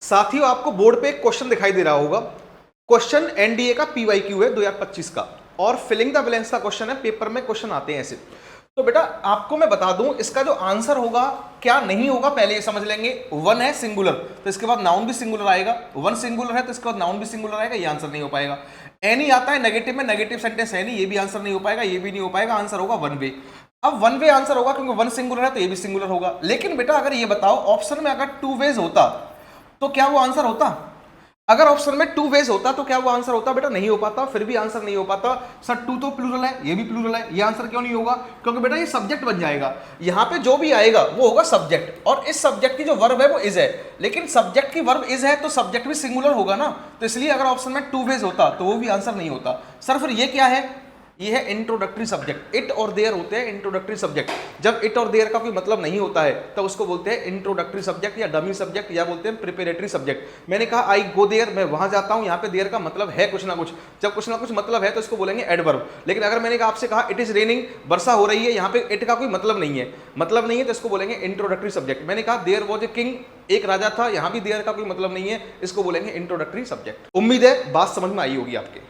साथियों आपको बोर्ड पे एक क्वेश्चन दिखाई दे रहा होगा। क्वेश्चन एनडीए का पीवाईक्यू है 2025 का और फिलिंग द ब्लैंक्स का क्वेश्चन है। पेपर में क्वेश्चन आते हैं ऐसे। तो बेटा आपको मैं बता दूं इसका जो आंसर होगा क्या नहीं होगा पहले ये समझ लेंगे। वन है सिंगुलर तो इसके बाद नाउन भी सिंगुलर आएगा, वन सिंगुलर है तो इसके बाद नाउन भी सिंगुलर आएगा, ये आंसर नहीं हो पाएगा। एनी आता है नेगेटिव में, नेगेटिव सेंटेंस है नहीं, ये भी आंसर नहीं हो पाएगा, ये भी नहीं हो पाएगा। आंसर होगा वन वे। अब वन वे आंसर होगा क्योंकि वन सिंगुलर है तो ये भी सिंगुलर होगा। लेकिन बेटा अगर ये बताओ ऑप्शन में अगर टू वेज होता तो क्या वो आंसर होता? अगर ऑप्शन में टू वेज होता तो क्या वो आंसर होता? बेटा नहीं हो पाता, फिर भी आंसर नहीं हो पाता। सर टू तो प्लूरल है, ये भी प्लूरल है, ये आंसर क्यों नहीं होगा? क्योंकि बेटा ये सब्जेक्ट बन जाएगा। यहां पे जो भी आएगा वो होगा सब्जेक्ट, और इस सब्जेक्ट की जो वर्ब है वो इज है। लेकिन सब्जेक्ट की वर्ब इज है तो सब्जेक्ट भी सिंगुलर होगा ना, तो इसलिए अगर ऑप्शन में टू वेज होता तो वो भी आंसर नहीं होता। सर फिर ये क्या है? ये है इंट्रोडक्टरी सब्जेक्ट। इट और देयर होते हैं इंट्रोडक्टरी सब्जेक्ट। जब इट और देयर का कोई मतलब नहीं होता है तो उसको बोलते हैं इंट्रोडक्टरी सब्जेक्ट या डमी सब्जेक्ट या बोलते हैं प्रिपरेटरी सब्जेक्ट। मैंने कहा आई गो देयर, मैं वहां जाता हूं, यहाँ पे देयर का मतलब है कुछ ना कुछ। जब कुछ ना कुछ मतलब है तो इसको बोलेंगे एडवर्ब। लेकिन अगर मैंने आपसे कहा इट इज रेनिंग, वर्षा हो रही है, यहाँ पे इट का कोई मतलब नहीं है तो इसको बोलेंगे इंट्रोडक्टरी सब्जेक्ट। मैंने कहा देयर वॉज ए किंग, एक राजा था, यहाँ भी देयर का कोई मतलब नहीं है, इसको बोलेंगे इंट्रोडक्टरी सब्जेक्ट। उम्मीद है बात समझ में आई होगी आपके।